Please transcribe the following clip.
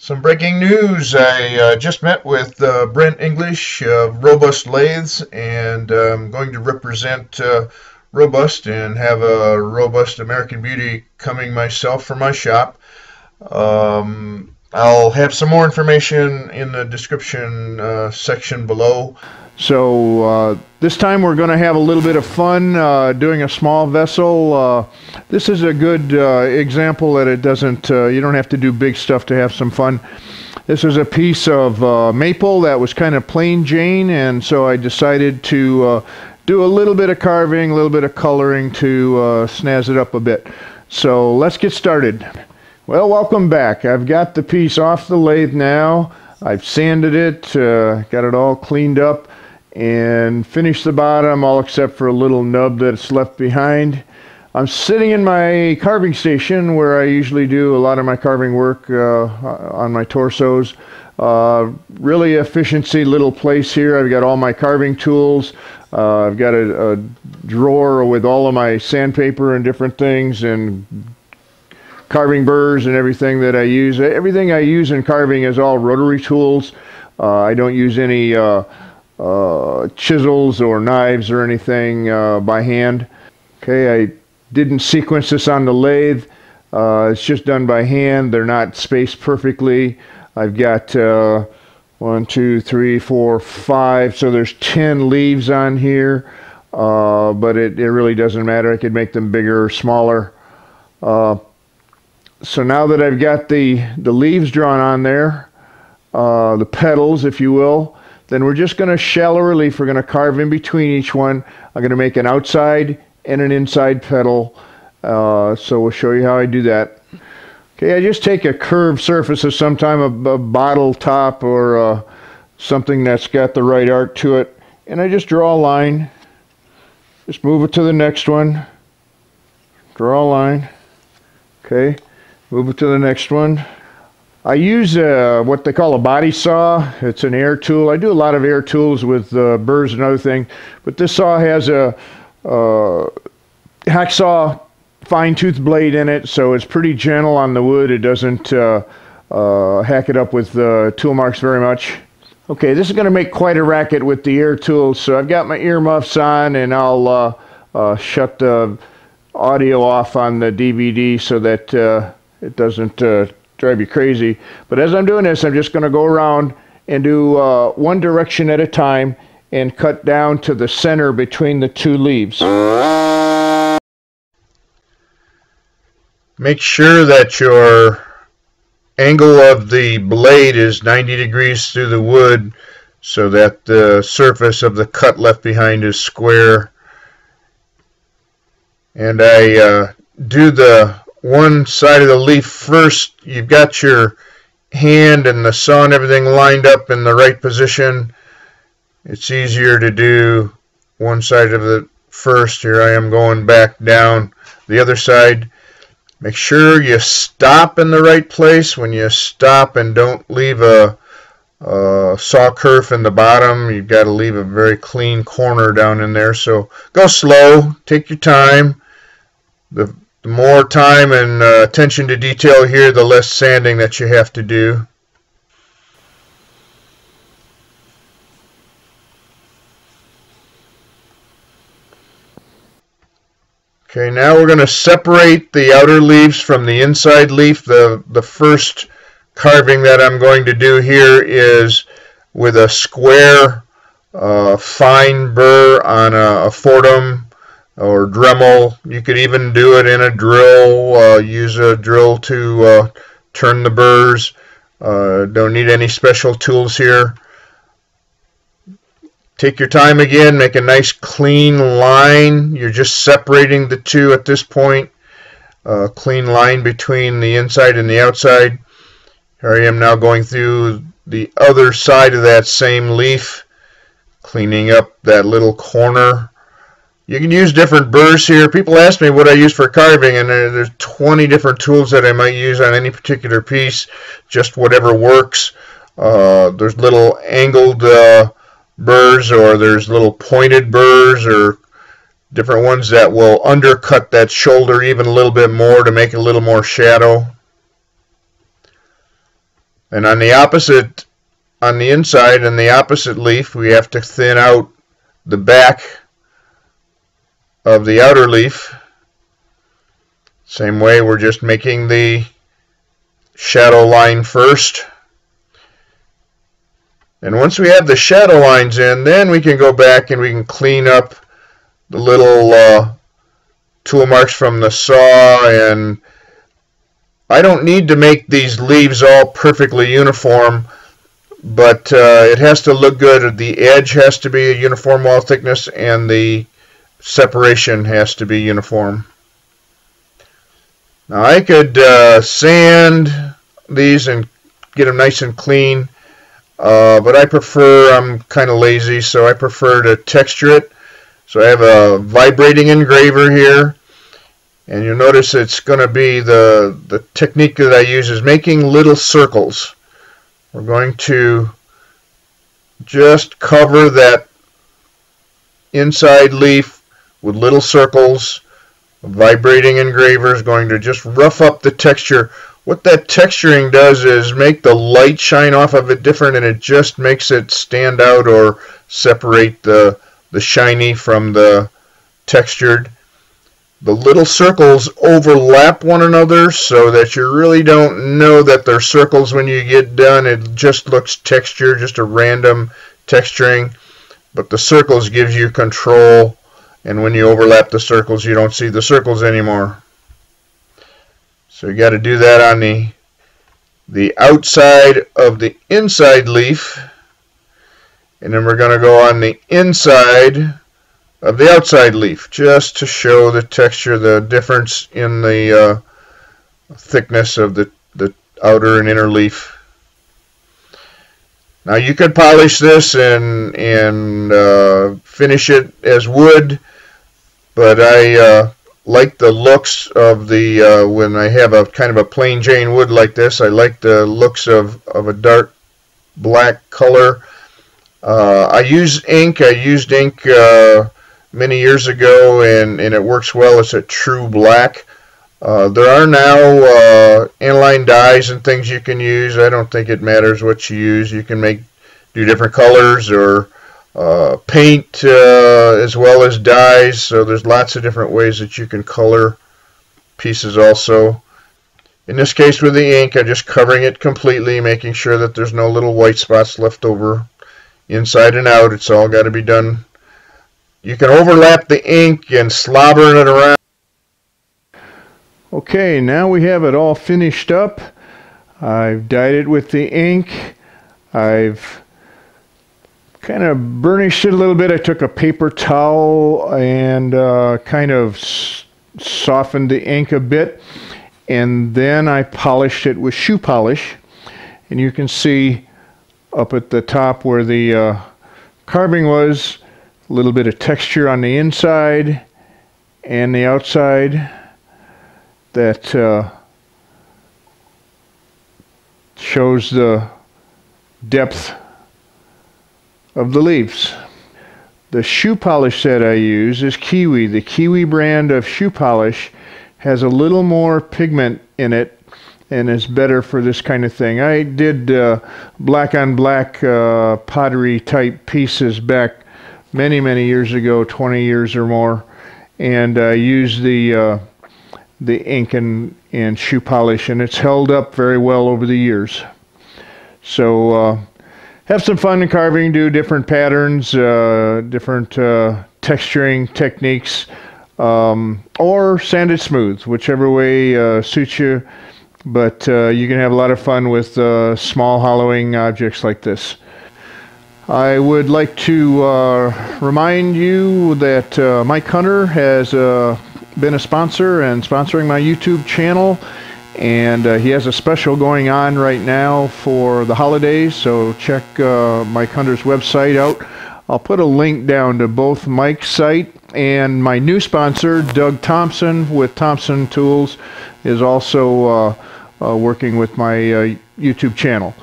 Some breaking news. I just met with Brent English of Robust Lathes, and I'm going to represent Robust and have a Robust American Beauty coming myself for my shop. I'll have some more information in the description section below. So this time we're going to have a little bit of fun doing a small vessel. This is a good example that it doesn't, you don't have to do big stuff to have some fun. This is a piece of maple that was kind of plain Jane, and so I decided to do a little bit of carving, a little bit of coloring to snazz it up a bit. So let's get started. Well, welcome back. I've got the piece off the lathe now. I've sanded it, got it all cleaned up, and finished the bottom, all except for a little nub that's left behind. I'm sitting in my carving station where I usually do a lot of my carving work on my torsos. Really efficiency little place here. I've got all my carving tools. I've got a drawer with all of my sandpaper and different things, and carving burrs and everything that I use. Everything I use in carving is all rotary tools. I don't use any chisels or knives or anything by hand. Okay, I didn't sequence this on the lathe. It's just done by hand. They're not spaced perfectly. I've got 1, 2, 3, 4, 5. So there's 10 leaves on here, but it really doesn't matter. I could make them bigger or smaller. So now that I've got the leaves drawn on there, the petals, if you will, then we're just going to shallow relief. We're going to carve in between each one. I'm going to make an outside and an inside petal. So we'll show you how I do that. Okay, I just take a curved surface of some time, a bottle top or something that's got the right arc to it, and I just draw a line. Just move it to the next one. Draw a line. Okay, move it to the next one. I use what they call a body saw. It's an air tool. I do a lot of air tools with burrs and other things, but this saw has a hacksaw fine tooth blade in it, so it's pretty gentle on the wood. It doesn't hack it up with tool marks very much. Okay, this is going to make quite a racket with the air tools, so I've got my earmuffs on, and I'll shut the audio off on the DVD so that it doesn't drive you crazy. But as I'm doing this, I'm just going to go around and do one direction at a time and cut down to the center between the two leaves. Make sure that your angle of the blade is 90 degrees through the wood so that the surface of the cut left behind is square. And I do the one side of the leaf first. You've got your hand and the saw and everything lined up in the right position. It's easier to do one side of it first. Here I am going back down the other side. Make sure you stop in the right place. When you stop, and don't leave a saw kerf in the bottom. You've got to leave a very clean corner down in there. So go slow, take your time. The more time and attention to detail here, the less sanding that you have to do. Okay, now we're going to separate the outer leaves from the inside leaf. The first carving that I'm going to do here is with a square fine burr on a Fordham or Dremel. You could even do it in a drill. Use a drill to turn the burrs. Don't need any special tools here. Take your time again, make a nice clean line. You're just separating the two at this point. Clean line between the inside and the outside. Here I am now going through the other side of that same leaf, cleaning up that little corner. You can use different burrs here. People ask me what I use for carving, and there's 20 different tools that I might use on any particular piece, just whatever works. There's little angled burrs, or there's little pointed burrs, or different ones that will undercut that shoulder even a little bit more to make a little more shadow. And on the opposite, on the inside and the opposite leaf, we have to thin out the back of the outer leaf. Same way, we're just making the shadow line first. And once we have the shadow lines in, then we can go back and we can clean up the little tool marks from the saw. And I don't need to make these leaves all perfectly uniform, but it has to look good. The edge has to be a uniform wall thickness, and the separation has to be uniform. Now I could sand these and get them nice and clean, but I'm kind of lazy, so I prefer to texture it. So I have a vibrating engraver here, and you'll notice it's going to be the technique that I use is making little circles. We're going to just cover that inside leaf with little circles. A vibrating engraver is going to just rough up the texture. What that texturing does is make the light shine off of it different, and it just makes it stand out or separate the shiny from the textured. The little circles overlap one another so that you really don't know that they're circles when you get done. It just looks texture, just a random texturing. But the circles gives you control, and when you overlap the circles, you don't see the circles anymore. So you got to do that on the outside of the inside leaf, and then we're going to go on the inside of the outside leaf, just to show the texture, the difference in the thickness of the outer and inner leaf. Now you could polish this and finish it as wood, but I like the looks of the when I have a kind of a plain Jane wood like this. I like the looks of a dark black color. I use ink. I used ink many years ago, and it works well. It's a true black. There are now aniline dyes and things you can use. I don't think it matters what you use. You can do different colors or paint as well as dyes. So there's lots of different ways that you can color pieces also. In this case with the ink, I'm just covering it completely, making sure that there's no little white spots left over inside and out. It's all got to be done. You can overlap the ink and slobber it around. Okay, now we have it all finished up. I've dyed it with the ink. I've kind of burnished it a little bit. I took a paper towel and kind of softened the ink a bit, and then I polished it with shoe polish. And you can see up at the top where the carving was, a little bit of texture on the inside and the outside that shows the depth of the leaves. The shoe polish that I use is Kiwi. The Kiwi brand of shoe polish has a little more pigment in it and is better for this kind of thing. I did black on black pottery type pieces back many years ago, 20 years or more, and I used the ink and shoe polish, and it's held up very well over the years. So have some fun in carving, do different patterns, different texturing techniques, or sand it smooth, whichever way suits you. But you can have a lot of fun with small hollowing objects like this. I would like to remind you that Mike Hunter has been a sponsor and sponsoring my YouTube channel, and he has a special going on right now for the holidays, so check Mike Hunter's website out. I'll put a link down to both Mike's site, and my new sponsor, Doug Thompson with Thompson Tools, is also working with my YouTube channel.